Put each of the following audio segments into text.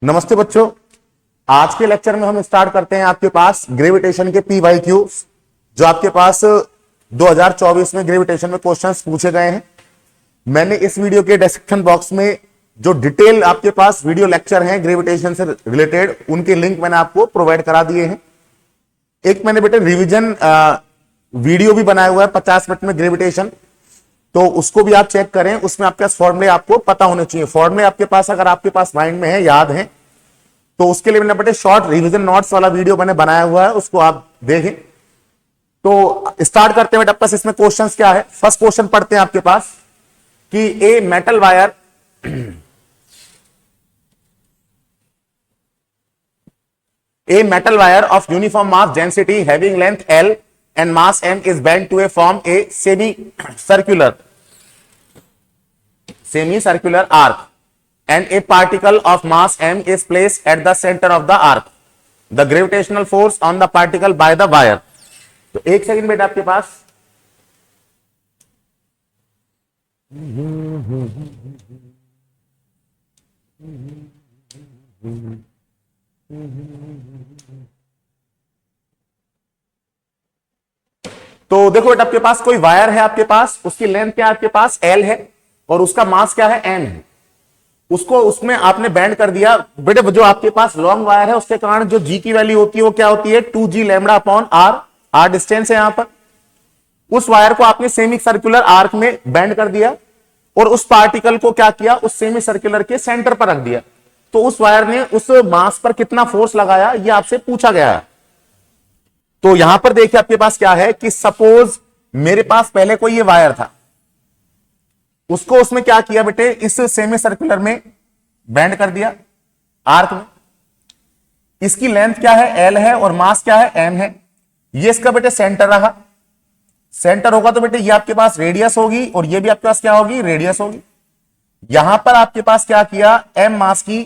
नमस्ते बच्चों। आज के लेक्चर में हम स्टार्ट करते हैं आपके पास ग्रेविटेशन के PYQ जो आपके पास 2024 में ग्रेविटेशन में क्वेश्चंस पूछे गए हैं। मैंने इस वीडियो के डिस्क्रिप्शन बॉक्स में जो डिटेल आपके पास वीडियो लेक्चर हैं ग्रेविटेशन से रिलेटेड उनके लिंक मैंने आपको प्रोवाइड करा दिए हैं। एक मैंने बेटे रिविजन वीडियो भी बनाया हुआ है 50 मिनट में ग्रेविटेशन, तो उसको भी आप चेक करें। उसमें आपके पास फॉर्मूले आपको पता होने चाहिए। फॉर्मूले आपके पास अगर आपके पास माइंड में है, याद है, तो उसके लिए मैंने बेटे शॉर्ट रिवीजन नोट्स वाला वीडियो मैंने बनाया हुआ है, उसको आप देखें। तो स्टार्ट करते हैं बेटा। आपके पास इसमें क्वेश्चंस क्या है। फर्स्ट क्वेश्चन पढ़ते हैं आपके पास कि a metal wire of uniform mass density having length L and mass m is bent to form a semicircular arc and a particle of mass m is placed at the center of the arc. The gravitational force on the particle by the wire. तो एक second बेटा आपके पास तो देखो बेटा आपके पास कोई wire है, आपके पास उसकी लेंथ क्या है, आपके पास L है और उसका मास क्या है, M है। उसको उसमें आपने बैंड कर दिया बेटे। जो आपके पास लॉन्ग वायर है उसके कारण जो G की वैल्यू होती है वो क्या होती है, 2G lambda upon R distance है यहां पर। उस वायर को आपने सेमी सर्कुलर आर्क में बैंड कर दिया और उस पार्टिकल को क्या किया, उस सेमी सर्कुलर के सेंटर पर रख दिया। तो उस वायर ने उस मास पर कितना फोर्स लगाया ये आपसे पूछा गया है। तो यहां पर देखिए आपके पास क्या है कि सपोज मेरे पास पहले कोई ये वायर था, उसको उसमें क्या किया बेटे, इस सेमी सर्कुलर में बैंड कर दिया आर्क में। इसकी लेंथ क्या है, L है और मास क्या है, M है। ये इसका बेटे सेंटर रहा। सेंटर होगा तो बेटे ये आपके पास रेडियस होगी और ये भी आपके पास क्या होगी, रेडियस होगी। यहां पर आपके पास क्या किया, M मास की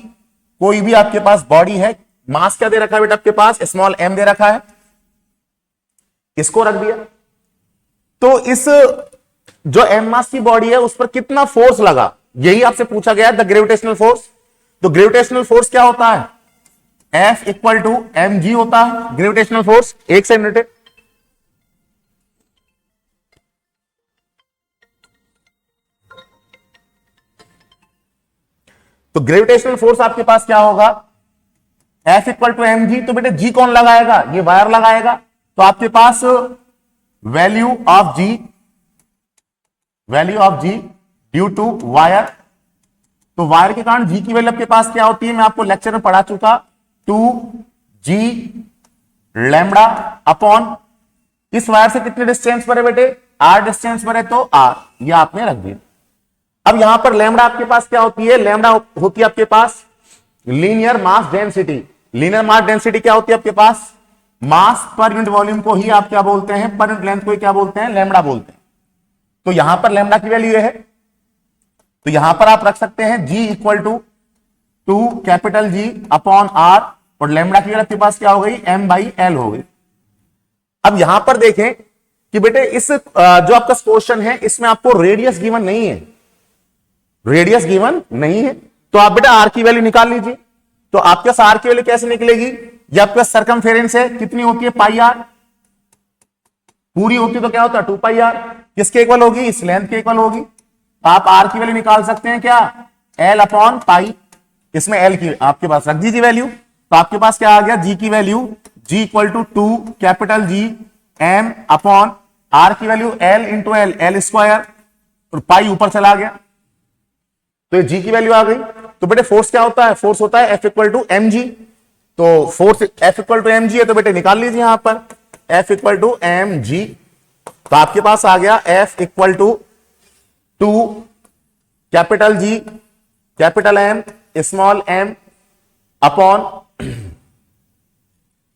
कोई भी आपके पास बॉडी है, मास क्या दे रखा है बेटा आपके पास, स्मॉल m दे रखा है, इसको रख दिया। तो इस जो m मास की बॉडी है उस पर कितना फोर्स लगा यही आपसे पूछा गया है, द ग्रेविटेशनल फोर्स। तो ग्रेविटेशनल फोर्स क्या होता है, F इक्वल टू mg होता है ग्रेविटेशनल फोर्स। एक सेकंड। तो ग्रेविटेशनल फोर्स आपके पास क्या होगा, F इक्वल टू mg। तो बेटे g कौन लगाएगा, ये वायर लगाएगा। तो आपके पास value of g due to wire. तो वायर के कारण g की वैल्यू आपके पास क्या होती है, मैं आपको लेक्चर में पढ़ा चुका, 2g लैम्डा अपॉन इस वायर से कितने डिस्टेंस पर है बेटे, r डिस्टेंस पर है तो r, ये आपने रख दिया। अब यहां पर लैम्डा आपके पास क्या होती है, लैम्डा होती है आपके पास linear mass density. Linear mass density क्या होती है आपके पास, मास पर यूनिट वॉल्यूम को ही आप क्या बोलते हैं, पर यूनिट लेंथ को ही क्या बोलते हैं, लैम्डा बोलते हैं। तो यहां पर लैम्डा की वैल्यू है, तो यहां पर आप रख सकते हैं G equal to 2 capital G upon R और लैम्डा की वैल्यू आपके पास क्या हो गई, M बाई L हो गई। अब यहां पर देखें कि बेटे इस जो आपका क्वेश्चन है इसमें आपको रेडियस गिवन नहीं है, रेडियस गिवन नहीं है। तो आप बेटा R की वैल्यू निकाल लीजिए। तो आपके पास R की वैल्यू कैसे निकलेगी, ये आपके पास सर्कमफेरेंस है, कितनी होती है, पाई R। पूरी होती तो क्या होता है, 2 पाई R। किसके इक्वल होगी, इस लेंथ के इक्वल होगी। तो आप R की वैल्यू निकाल सकते हैं क्या, L अपॉन पाई। इसमें L की आपके पास रख दीजिए वैल्यू। तो आपके पास क्या आ गया, G की value G equal to 2 capital G M upon R की value L into L square और पाई ऊपर चला गया। तो G की वैल्यू आ गई। तो बेटे फोर्स क्या होता है, फोर्स होता है F इक्वल टू mg। तो force F equal to mg है तो बेटे निकाल लीजिए यहां पर F इक्वल टू mg। तो आपके पास आ गया F equal to 2 capital G capital M small m upon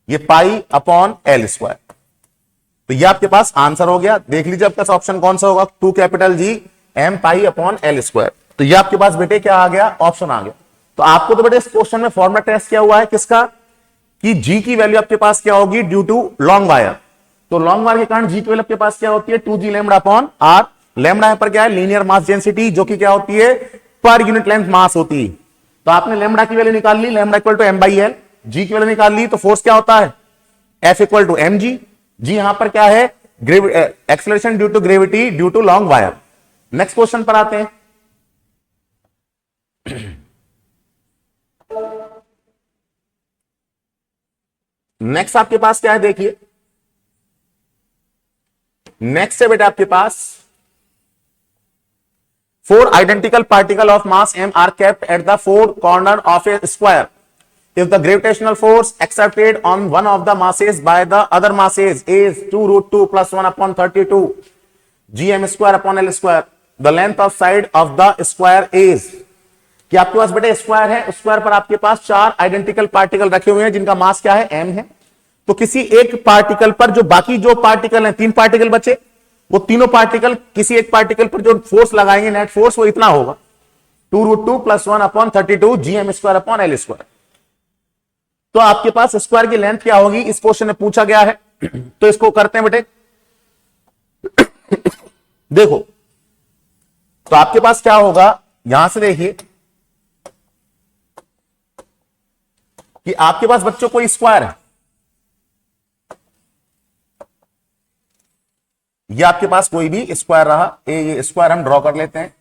ये पाई अपॉन L स्क्वायर। तो ये आपके पास आंसर हो गया। देख लीजिए आपका ऑप्शन कौन सा होगा, 2 capital G M pi upon L square. तो ये आपके पास बेटे क्या आ गया, ऑप्शन आ गया। तो आपको तो बेटे इस क्वेश्चन में फॉर्मूला टेस्ट किया हुआ है किसका, कि G की वैल्यू आपके पास क्या होगी ड्यू टू लॉन्ग वायर। तो लॉन्ग वायर के कारण G की वैल्यू आपके पास क्या होती है, 2G lambda upon R। Lambda पर क्या है, लीनियर मास डेंसिटी, जो कि क्या होती है, पर यूनिट लेंथ मास होती है। तो आपने लेमडा की वैल्यू निकाल ली, lambda equal to M by L, G की वैल्यू निकाल ली, तो फोर्स क्या होता है F equal to M G. G यहां पर क्या है, acceleration due to gravity due to long wire. Next question पर आते हैं। नेक्स्ट आपके पास क्या है देखिए, नेक्स्ट है बेटा आपके पास 4 identical particle of mass m are kept at the 4 corner of a square. If the gravitational force exerted on one of the masses by the other masses is 2 root 2 plus 1 upon 32 gm square upon l square, the length of side of the square is, कि आपके पास बेटे square है, square पर आपके पास 4 identical particle रखे हुए हैं जिनका मास क्या है m है। तो किसी एक पार्टिकल पर जो बाकी जो पार्टिकल हैं, 3 पार्टिकल बचे, वो तीनों पार्टिकल किसी एक पार्टिकल पर जो फोर्स लगाएंगे नेट फोर्स वो इतना होगा 2 root 2 plus 1 upon 32 GM square upon L square. तो आपके पास स्क्वायर की लेंथ क्या होगी इस क्वेश्चन में पूछा गया है। तो इसको करते हैं बेटे, देखो तो आपके पास क्या होगा, यहां से देखिए कि आपके पास बच्चों कोई स्क्वायर है, ये आपके पास कोई भी स्क्वायर रहा, ये स्क्वायर हम ड्रॉ कर लेते हैं,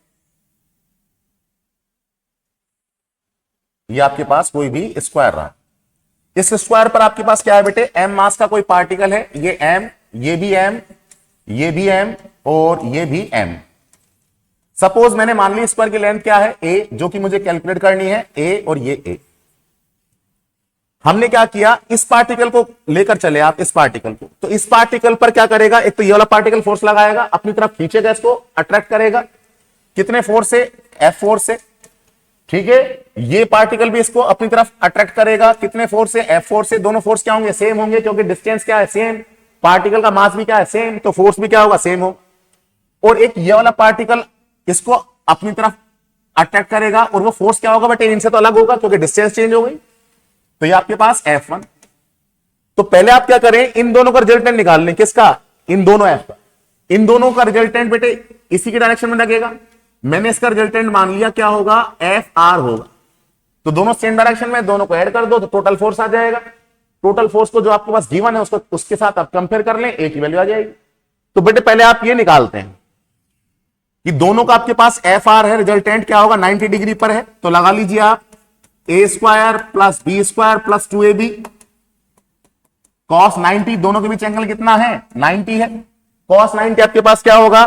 ये आपके पास कोई भी स्क्वायर रहा। इस स्क्वायर पर आपके पास क्या है बेटे, m मास का कोई पार्टिकल है, ये m, ये भी m, ये भी m और ये भी m। सपोज मैंने मान ली स्क्वायर की लेंथ क्या है a, जो कि मुझे कैलकुलेट करनी है a और ये a। हमने क्या किया, इस पार्टिकल को लेकर चले आप, इस पार्टिकल को, तो इस पार्टिकल पर क्या करेगा, एक तो ये वाला पार्टिकल फोर्स लगाएगा, अपनी तरफ खींचेगा, इसको अट्रैक्ट करेगा, कितने फोर्स से, एफ फोर्स से, ठीक है। ये पार्टिकल भी इसको अपनी तरफ अट्रैक्ट करेगा, कितने फोर्स से, एफ फोर्स से। दोनों फोर्स क्या होंगे, सेम होंगे, क्योंकि डिस्टेंस क्या है सेम, पार्टिकल का मास भी क्या है सेम, तो फोर्स भी क्या होगा सेम हो। और एक ये वाला पार्टिकल इसको अपनी तरफ अट्रैक्ट करेगा और वो फोर्स क्या होगा बट इनसे तो अलग होगा क्योंकि डिस्टेंस चेंज हो गई। तो ये आपके पास F1। तो पहले आप क्या करें, इन दोनों का रिजल्टेंट निकाल लें, किसका, इन दोनों F का, इन दोनों का रिजल्टेंट बेटे इसी के डायरेक्शन में लगेगा। मैंने इसका रिजल्टेंट मान लिया क्या होगा, FR होगा। तो दोनों सेम डायरेक्शन में, दोनों को ऐड कर दो तो टोटल फोर्स आ जाएगा। टोटल फोर्स को जो आपके पास गिवन है उसको उसके साथ आप कंपेयर कर लें, एक ही वैल्यू आ जाएगी। तो बेटे पहले आप ये निकालते हैं कि दोनों का आपके पास FR है, रिजल्टेंट क्या होगा 90 डिग्री पर है, तो लगा लीजिए आप a square plus B square plus 2ab cos 90, दोनों के बीच एंगल कितना है 90 है। cos 90 आपके पास क्या होगा,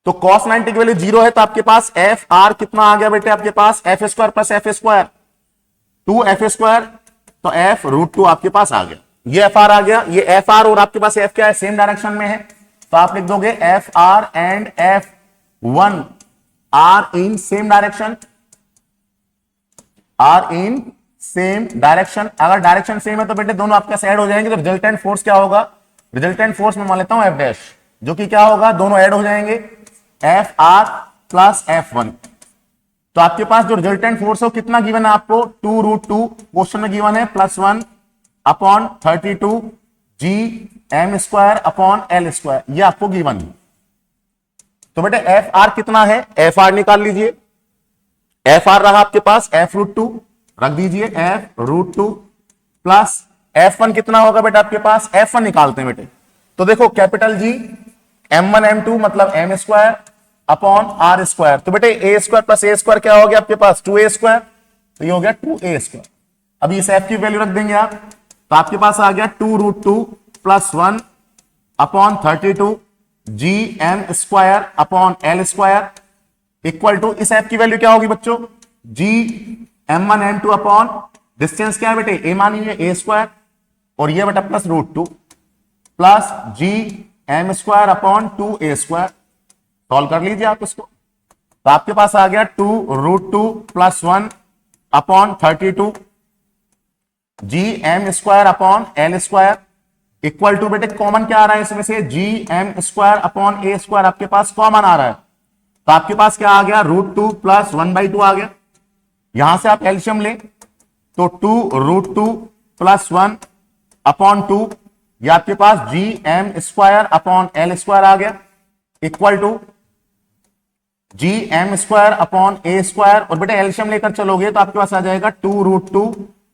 तो cos 90 की वैल्यू 0 है, तो आपके पास एफ आर कितना आ गया बेटे, आपके पास F square plus F square 2f square, तो f रूट 2 आपके पास आ गया। ये एफ आर आ गया, ये एफ आर और आपके पास एफ क्या है सेम डायरेक्शन में है, तो आप लिख दोगे F R and F one R in same direction, R in same direction. अगर डायरेक्शन सेम है तो बेटे दोनों आपके साइड हो जाएंगे, तो रिजल्टेंट फोर्स क्या होगा, रिजल्टेंट फोर्स में मान लेता हूं एफ डैश, जो कि क्या होगा, दोनों ऐड हो जाएंगे F R plus F one. तो आपके पास जो रिजल्टेंट फोर्स है कितना गिवन है आपको, 2 रूट 2 क्वेश्चन में गिवन है plus 1 upon 32 G M square upon L square, ये आपको गिवन है। तो बेटे एफ आर कितना है, एफ आर निकाल लीजिए। एफ आर रहा आपके पास एफ रूट 2, रख दीजिए F root 2 plus F one कितना होगा बेटा आपके पास, एफ वन निकालते हैं बेटे। तो देखो कैपिटल जी m1 m2 मतलब M square upon R square, तो बेटे A square plus A square क्या हो गया आपके पास 2a स्क्वायर, तो ये हो गया 2a स्क्वायर। अभी इस एफ की वैल्यू रख देंगे आप, तो आपके पास आ गया 2 root 2 plus 1 upon 32 G M square upon L square equal to, इस एफ की वैल्यू क्या होगी बच्चों, जी m1 m2 अपॉन डिस्टेंस क्या है बेटे ए मानिए ए स्क्वायर, और ये बेटा plus root 2 plus G M square upon 2a square. Solve कर लीजिए आप इसको, तो आपके पास आ गया 2 root 2 plus 1 upon 32 G M square upon L square equal to, बेटे कॉमन क्या आ रहा है इसमें से, G M square upon A square आपके पास कॉमन आ रहा है, तो आपके पास क्या आ गया रूट 2 प्लस 1/2 आ गया। यहां से आप एलसीएम ले तो 2 रूट 2 प्लस 1 अपॉन 2 ये आपके पास G M square upon L square आ गया, equal to G M square upon A square, और बेटे एलसीएम लेकर चलोगे तो आपके पास आ जाएगा 2√2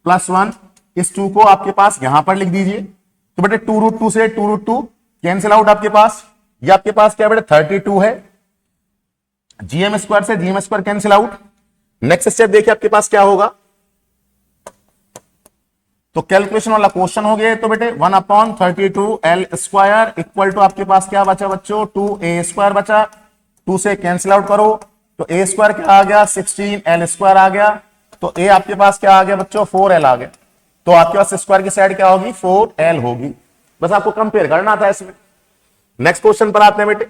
+ 1। इस 2 को आपके पास यहां पर लिख दीजिए, तो बेटे 2√2 से 2√2 कैंसिल आउट आपके पास, ये आपके पास क्या बेटे 32 है, जीएम स्क्वायर से GM square cancel out. Next step देखिए आपके पास क्या होगा, तो कैलकुलेशन वाला क्वेश्चन हो गया, तो बेटे 1/32 एल स्क्वायर इक्वल टू आपके पास क्या बचा बच्चों 2a स्क्वायर बचा, 2 से कैंसिल आउट करो तो a स्क्वायर क्या आ गया 16 एल स्क्वायर आ गया, तो a आपके पास क्या आ गया बच्चों 4l आ गया, तो आपके पास स्क्वायर की साइड क्या होगी 4l होगी। बस आपको कंपेयर करना था इसमें। नेक्स्ट क्वेश्चन पर आते हैं बेटे,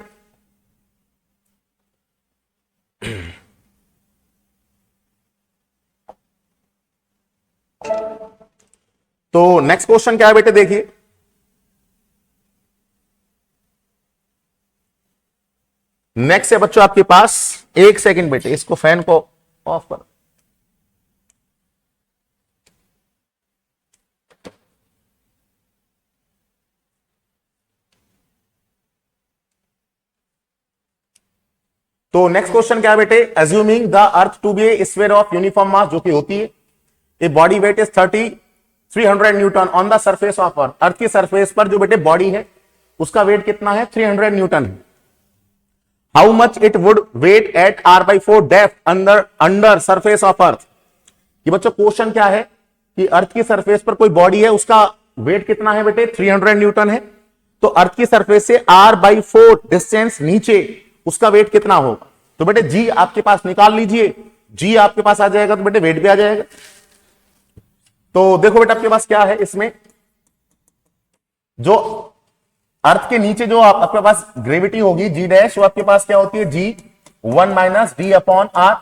तो नेक्स्ट क्वेश्चन क्या है बेटे देखिए, नेक्स्ट है बच्चों आपके पास, एक सेकंड बेटे इसको फैन को ऑफ कर। तो नेक्स्ट क्वेश्चन क्या है बेटे, assuming the earth to be a sphere of uniform mass, जो कि होती है, a body weight is 300 newton on the surface of earth, earth की सरफेस पर जो बेटे बॉडी है उसका वेट कितना है 300 न्यूटन है। How much it would weigh at r/4 depth under surface of earth. ये बच्चों क्वेश्चन क्या है कि अर्थ की सरफेस पर कोई बॉडी है, उसका वेट कितना है बेटे 300 न्यूटन है, तो अर्थ की सरफेस से r/4 डिस्टेंस नीचे उसका वेट कितना होगा। तो बेटे जी आपके पास निकाल लीजिए, जी आपके पास आ जाएगा तो बेटे वेट भी आ जाएगा। तो देखो बेटा आपके पास क्या है, इसमें जो अर्थ के नीचे जो आपके पास ग्रेविटी होगी जी डैश, वो आपके पास क्या होती है g1 - d/r।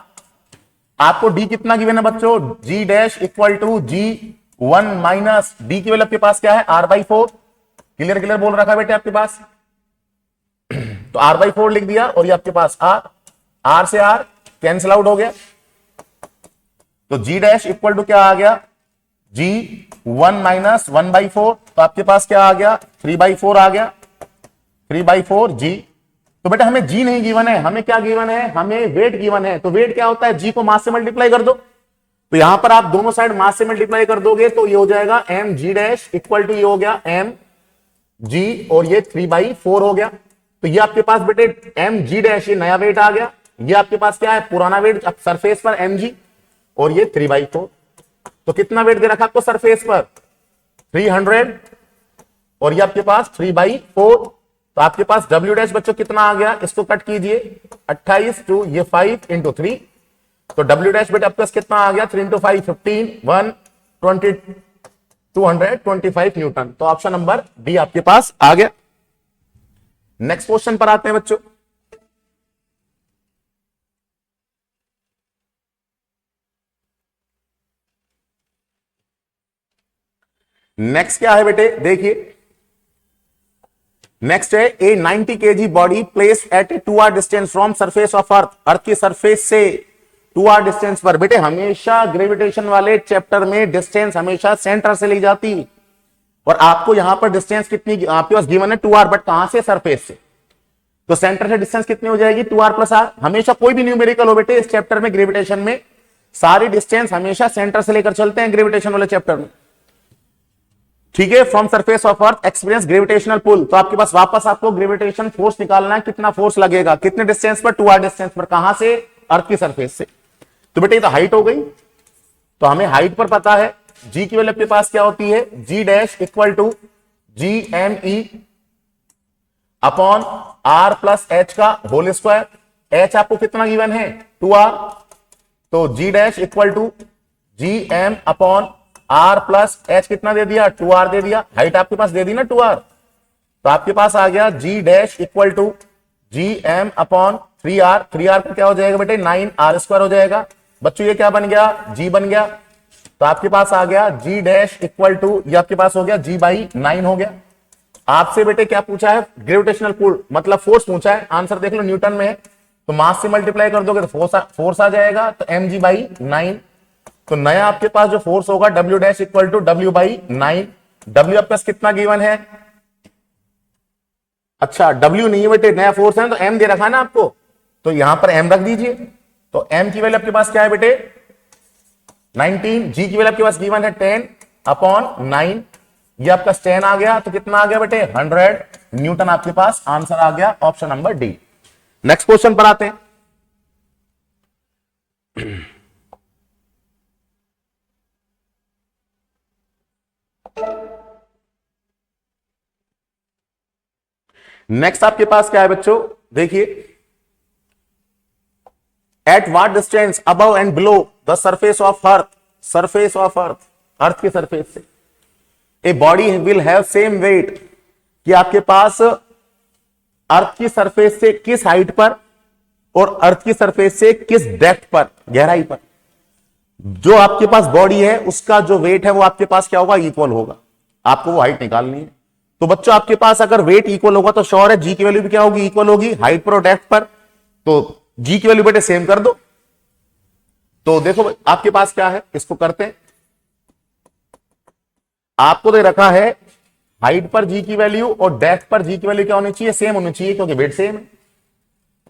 आपको d कितना गिवन है बच्चों, g dash equal to g1 - d की वैल्यू आपके पास क्या है r/4। क्लियर क्लियर बोल रखा है बेटे आपके पास, तो r/4 लिख दिया, और ये आपके पास r से r कैंसिल आउट हो गया, तो g डैश इक्वल टू क्या आ गया g1 - 1/4, तो आपके पास क्या आ गया 3/4 आ गया, 3/4 g। तो बेटा हमें g नहीं गिवन है, हमें क्या गिवन है, हमें वेट गिवन है। तो वेट क्या होता है, g को मास से मल्टीप्लाई कर दो, तो यहां पर आप दोनों साइड मास से मल्टीप्लाई कर दोगे तो ये हो जाएगा mg डैश इक्वल टू ये हो गया mg, और ये 3/4 हो गया। तो ये आपके पास बेटे mg डैश ये नया वेट आ गया, ये आपके पास क्या है पुराना वेट सरफेस पर mg, और ये 3/4। तो कितना वेट दे रखा आपको सरफेस पर 300, और ये आपके पास 3/4। तो आपके पास W डैश बच्चों कितना आ गया, इसको कट कीजिए 28 टू ये 5 × 3, तो W डैश बेटे आपके पास कितना आ गया 3 × 5 15 225 न्यूटन। तो ऑप्शन नंबर डी आपके पास आ गया। नेक्स्ट क्वेश्चन पर आते हैं बच्चों, नेक्स्ट क्या है बेटे देखिए, नेक्स्ट है a 90 kg body placed at a 2r distance from surface of earth, earth की सरफेस से 2r डिस्टेंस पर। बेटे हमेशा ग्रेविटेशन वाले चैप्टर में डिस्टेंस हमेशा सेंटर से ली जाती, और आपको यहां पर डिस्टेंस कितनी आपके पास गिवन है 2r, बट कहां से सरफेस से, तो सेंटर से डिस्टेंस कितनी हो जाएगी 2r + r। हमेशा कोई भी न्यूमेरिकल हो बेटे इस चैप्टर में ग्रेविटेशन में सारी डिस्टेंस हमेशा सेंटर से लेकर चलते हैं ग्रेविटेशन वाले चैप्टर में, ठीक है। From surface of earth experience gravitational pull, तो आपके पास वापस आपको ग्रेविटेशन फोर्स निकालना है, कितना फोर्स लगेगा कितने डिस्टेंस पर 2r डिस्टेंस पर, कहां से अर्थ की सरफेस से। तो बेटे ये तो हाइट हो गई, तो हमें हाइट पर पता है g की वैल्यू आपके पास क्या होती है g dash equal to gme upon r + h का होल स्क्वायर। h आपको कितना गिवन है 2r, तो g dash equal to gm upon r + h कितना दे दिया 2r दे दिया, हाइट आपके पास दे दी ना 2r, तो आपके पास आ गया g dash equal to gm upon 3r, 3r का क्या हो जाएगा बेटे 9r² हो जाएगा। बच्चों ये क्या बन गया g बन गया, तो आपके पास आ गया g डैश इक्वल टू ये आपके पास हो गया g/9 हो गया। आपसे बेटे क्या पूछा है ग्रेविटेशनल पुल मतलब फोर्स पूछा है, आंसर देख लो न्यूटन में है, तो मास से मल्टीप्लाई कर दोगे तो फोर्स आ जाएगा, तो mg/9। तो नया आपके पास जो फोर्स होगा W dash equal to W/9, W आपके पास कितना गिवन है अच्छा W नहीं है बेटे, नया फोर्स है तो M दे रखा है ना आपको, तो यहां पर M रख दीजिए। तो M की वैल्यू आपके पास क्या है बेटे 19, G की वैल्यू आपके पास गिवन है 10 अपॉन 9, ये आपका 10 आ गया, तो कितना आ गया बेटे 100 न्यूटन आपके पास आंसर आ गया, option number D. Next question पर आते हैं। नेक्स्ट आपके पास क्या है बच्चों, देखिए at what distance above and below the surface of earth, surface of earth, earth के सरफेस से a body will have same weight, कि आपके पास अर्थ की सरफेस से किस हाइट पर और अर्थ की सरफेस से किस डेप्थ पर, गहराई पर, जो आपके पास बॉडी है उसका जो वेट है वो आपके पास क्या होगा, इक्वल होगा। आपको वो हाइट निकालनी है। तो बच्चों आपके पास अगर वेट इक्वल होगा तो श्योर है जी की वैल्यू भी क्या होगी, इक्वल होगी, हाइट पर और डेप्थ पर। तो जी की वैल्यू बेटे सेम कर दो। तो देखो आपके पास क्या है, इसको करते हैं। आपको दे रखा है हाइट पर जी की वैल्यू और डेप्थ पर जी की वैल्यू क्या होनी चाहिए, सेम होनी चाहिए, क्योंकि वेट सेम है।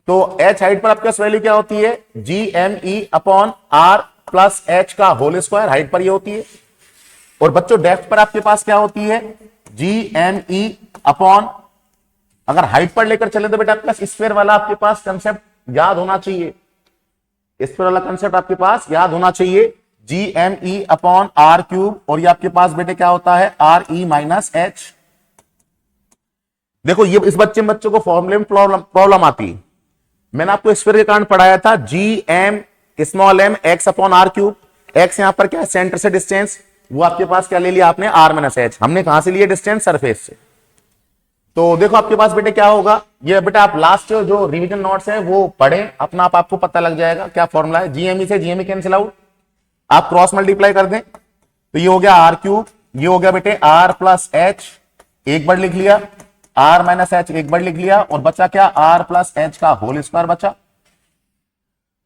तो एच हाइट पर आपके वैल्यू क्या होती है, G M E upon R plus H का होल स्क्वायर, हाइट पर ये होती है। और बच्चों डेप्थ पर आपके पास क्या होती है, जी एम ई अपॉन, अगर हाइट पर लेकर चले तो बेटा आपके पास स्क्वायर वाला आपके पास कंसेप्ट याद होना चाहिए, स्क्वायर वाला कंसेप्ट आपके पास याद होना चाहिए, G M E upon R cube, और ये आपके पास बेटे क्या होता है आर ई माइनस एच। देखो ये इस बच्चों को फॉर्मूले में प्रॉब्लम आती है। मैंने आपको स्क्वायर के कारण पढ़ाया था, G M small M X upon R cube, X यहां पर क्या है सेंटर से डिस्टेंस, वो आपके पास क्या ले लिया आपने आर माइनस एच, हमने कहां से लिया डिस्टेंस, सरफेस से। तो देखो आपके पास बेटे क्या होगा, ये बेटा आप लास्ट जो रिवीजन नोट्स है वो पढ़ें, अपना आप आपको पता लग जाएगा क्या फॉर्मूला है। जीएमई से जीएमई कैंसिल आउट, आप क्रॉस मल्टीप्लाई कर दें तो ये हो गया आर क्यूब, ये हो गया बेटे आर प्लस एच, एक बार लिख लिया, आर माइनस एच एक बार लिख लिया, और बचा क्या आर प्लस एच का होल स्क्वायर बचा।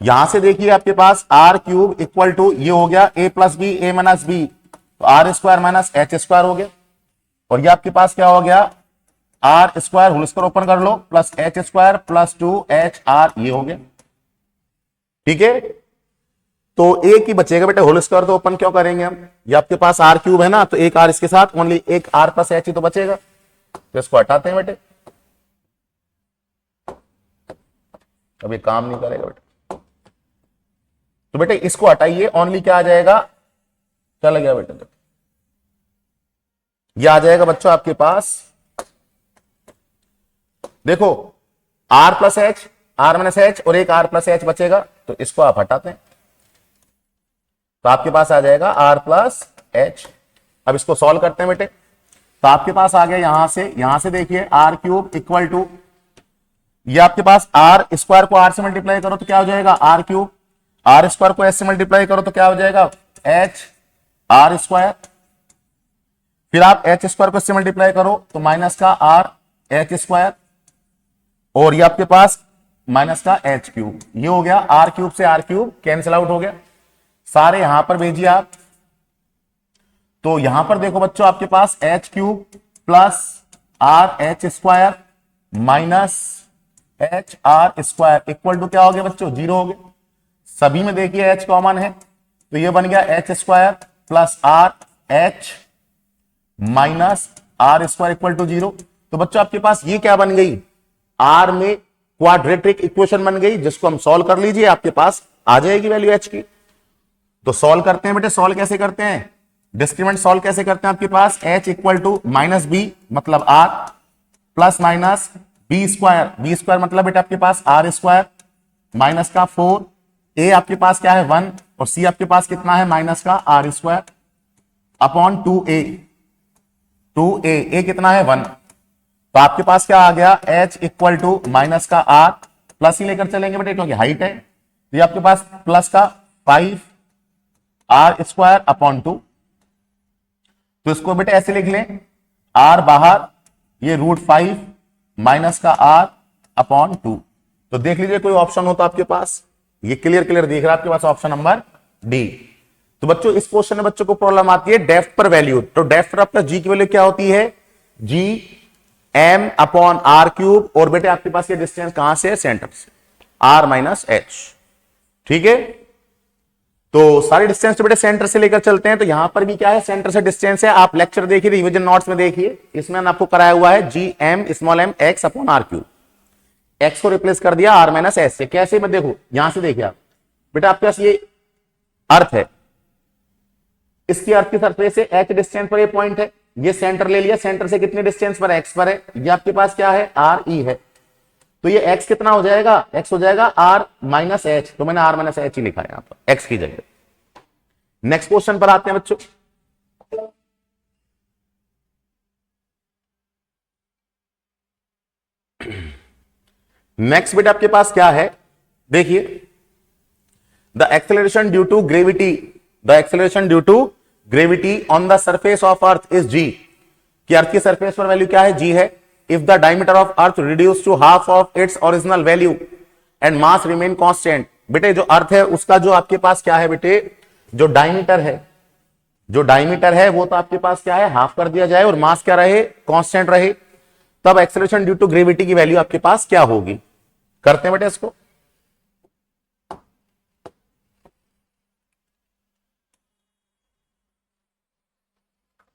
यहां से देखिए आपके पास आर क्यूब इक्वल टू ये हो गया A plus B A minus B, तो R square minus H square हो गया, और ये आपके पास क्या हो गया R square whole square open कर लो plus H square plus 2 HR, ये हो गया। ठीक है, तो एक ही बचेगा बेटा होल स्क्वायर, तो ओपन क्यों करेंगे हम, ये आपके पास आर क्यूब है ना, तो एक आर इसके साथ ओनली एक आर प्लस एच ही तो बचेगा, तो इसको हटाते हैं बेटे, अभी काम नहीं करेगा बेटे। तो बेटे इसको हटाइए, ओनली क्या आ जाएगा, क्या लग गया बेटे, ये आ जाएगा बच्चों आपके पास, देखो R plus H, R minus H और एक आर प्लस एच बचेगा, तो इसको आप हटाते हैं तो आपके पास आ जाएगा आर प्लस एच। अब इसको सॉल्व करते हैं बेटे, तो आपके पास आ गया यहां से देखिए आर क्यूब इक्वल टू, ये आपके पास आर स्क्वायर को आर से मल्टीप्लाई करो तो क्या हो जाएगा आर क्यूब, आर स्क्वायर को एच से मल्टीप्लाई करो तो क्या हो जाएगा एच आर स्क्वायर, फिर आप एच स्क्वायर को इससे मल्टीप्लाई करो तो माइनस का आर एच स्क्वायर, और ये आपके पास माइनस का एच क्यूब, ये हो गया आर क्यूब से आर क्यूब कैंसिल आउट हो गया, सारे यहां पर भेजिए आप। तो यहां पर देखो बच्चों आपके पास H cube plus R H square minus H R square equal to क्या हो गया बच्चों 0 हो गया। सभी में देखिए एच कॉमन है, तो ये बन गया H square plus R H minus R square equal to 0। तो बच्चों आपके पास ये क्या बन गई, आर में क्वाड्रेटिक इक्वेशन बन गई, जिसको हम सॉल्व कर लीजिए, आपके पास आ जाएगी वैल्यू एच की। तो सॉल्व करते हैं बेटे, सॉल्व कैसे करते हैं, डिस्क्रिमिनेंट सॉल्व कैसे करते हैं, आपके पास H equal to minus B मतलब R plus minus B square मतलब बेटा आपके पास आर स्क्वायर माइनस का 4, ए आपके पास क्या है 1 और सी आपके पास कितना है माइनस का आर स्क्वायर अपॉन 2a, ए कितना है 1, तो आपके पास क्या आ गया h इक्वल टू माइनस का r, प्लस ही लेकर चलेंगे बेटे क्योंकि हाइट है, तो ये आपके पास प्लस का 5 r स्क्वायर अपॉन 2, तो इसको बेटे ऐसे लिख लें r बाहर, ये √5 माइनस का r अपॉन 2। तो देख लीजिए कोई ऑप्शन हो तो आपके पास, ये क्लियर दिख रहा है आपके पास ऑप्शन नंबर डी। तो बच्चों इस क्वेश्चन में बच्चों को प्रॉब्लम आती है डेप्थ पर वैल्यू, तो डेप्थ पर आपका जी की वैल्यू क्या होती है, जी m अपॉन आर क्यूब, और बेटे आपके पास ये डिस्टेंस कहां से है, सेंटर से, r माइनस एच। ठीक है, तो सारे डिस्टेंस तो बेटे सेंटर से लेकर चलते हैं, तो यहां पर भी क्या है, सेंटर से डिस्टेंस है। आप लेक्चर देखिए, रिवीजन नोट्स में देखिए, इसमें आपको कराया हुआ है G M small M X upon R cube, X को रिप्लेस कर दिया आर माइनस एच से। कैसे, मैं देखो यहां से देखिए आप, बेटा आपके पास ये अर्थ है, इसकी अर्थ की सरफेस से एच डिस्टेंस पर ये पॉइंट है, ये सेंटर ले लिया, सेंटर से कितने डिस्टेंस पर, एक्स पर है, ये आपके पास क्या है, आर ई है, तो ये x कितना हो जाएगा, x हो जाएगा r माइनस एच, तो मैंने r माइनस एच ही लिखा है यहां पर x की जगह। नेक्स्ट क्वेश्चन पर आते हैं बच्चों। नेक्स्ट बेटा आपके पास क्या है, देखिए, the acceleration due to gravity, the acceleration due to gravity on the surface of earth is g, कि अर्थ की सरफेस पर वैल्यू क्या है, g है। If the diameter of earth reduced to half of its original value and mass remain constant, बेटे जो अर्थ है उसका जो आपके पास क्या है बेटे, जो डायमीटर है, जो डायमीटर है वो तो आपके पास क्या है, हाफ कर दिया जाए और मास क्या रहे, कांस्टेंट रहे, तब एक्सेलरेशन ड्यू टू ग्रेविटी की वैल्यू आपके पास क्या होगी। करते हैं बेटे इसको।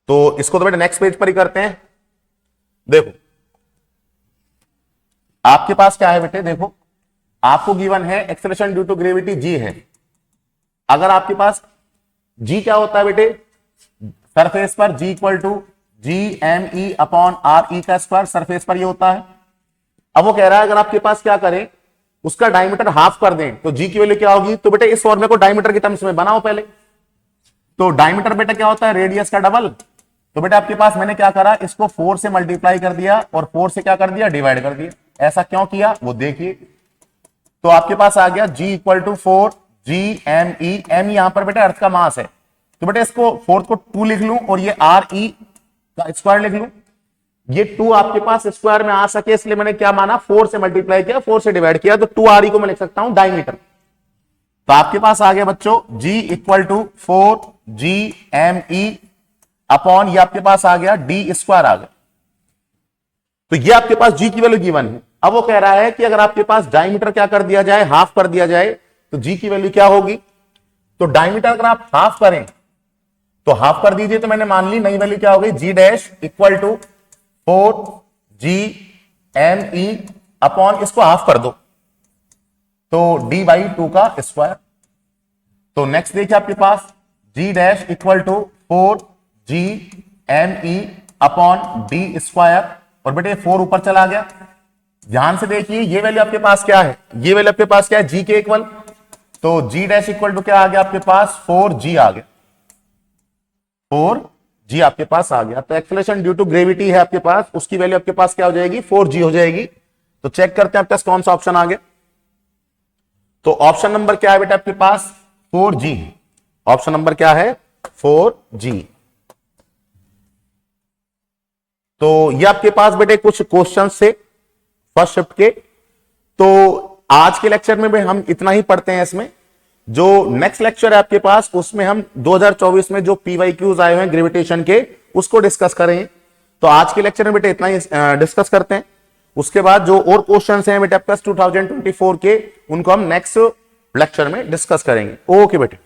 तो इसको तो बेटे नेक्स्ट पेज पर ही करते हैं। देखो आपके पास क्या है बेटे, देखो आपको गिवन है acceleration due to gravity G है। अगर आपके पास जी क्या होता है बेटे, सरफेस पर G equal to G M E upon R E का स्क्वायर, सरफेस पर ये होता है। अब वो कह रहा है अगर आपके पास क्या करें, उसका डायमीटर हाफ कर दें तो जी की वैल्यू क्या होगी, तो बेटे इस फॉर्मूले को डायमीटर के टर्म्स में बनाओ पहले। तो डायमीटर बेटा क्या होता है, रेडियस का डबल। तो बेटा आपके पास मैंने क्या करा, इसको 4 से मल्टीप्लाई कर दिया और 4 से क्या कर दिया, डिवाइड कर दिया। ऐसा क्यों किया वो देखिए, तो आपके पास आ गया g equal to 4 G M E, M यहां पर बेटा अर्थ का मास है, तो बेटा इसको 4 को 2 लिख लूं और ये आर ई का स्क्वायर लिख लूं। ये 2 आपके पास स्क्वायर में आ सके इसलिए मैंने क्या माना, 4 से मल्टीप्लाई किया, 4 से डिवाइड किया, तो 2 आर ई को मैं लिख सकता हूं डायमीटर। तो आपके पास आ गया बच्चों g equal to 4 G M E upon, ये आपके पास आ गया डी स्क्वायर आ गया। तो ये आपके पास g की वैल्यू गिवन है। अब वो कह रहा है कि अगर आपके पास डायमीटर क्या कर दिया जाए, हाफ कर दिया जाए, तो g की वैल्यू क्या होगी। तो डायमीटर अगर आप हाफ करें तो हाफ कर दीजिए, तो मैंने मान ली नई वैल्यू क्या हो गई, g dash equal to 4 G M E upon, इसको हाफ कर दो तो d बाई 2 का स्क्वायर। तो नेक्स्ट देखिए आपके पास g dash equal to 4 G M E upon D square, और बेटे 4 ऊपर चला गया। ध्यान से देखिए ये वैल्यू आपके पास क्या है, ये वैल्यू आपके पास क्या है, जी के इक्वल, तो जी डैश इक्वल टू क्या आ गया आपके पास, 4g आ गया, 4g आपके पास आ गया। तो एक्सेलरेशन ड्यू टू ग्रेविटी है आपके पास, उसकी वैल्यू आपके पास क्या हो जाएगी, 4g हो जाएगी। तो चेक करते हैं आपके पास कौन सा ऑप्शन आ गया। तो ऑप्शन नंबर क्या है बेटा आपके पास, 4g। ऑप्शन नंबर क्या है, 4g। तो ये आपके पास बेटे कुछ क्वेश्चन से फर्स्ट शिफ्ट के। तो आज के लेक्चर में भी हम इतना ही पढ़ते हैं। इसमें जो नेक्स्ट लेक्चर है आपके पास, उसमें हम 2024 में जो पीवाईक्यूज आए हुए हैं ग्रेविटेशन के, उसको डिस्कस करें। तो आज के लेक्चर में बेटे इतना ही डिस्कस करते हैं। उसके बाद जो और क्वेश्चंस हैं बेटे आपके पास 2024 के, उनको हम नेक्स्ट लेक्चर में डिस्कस करेंगे। ओके बेटे।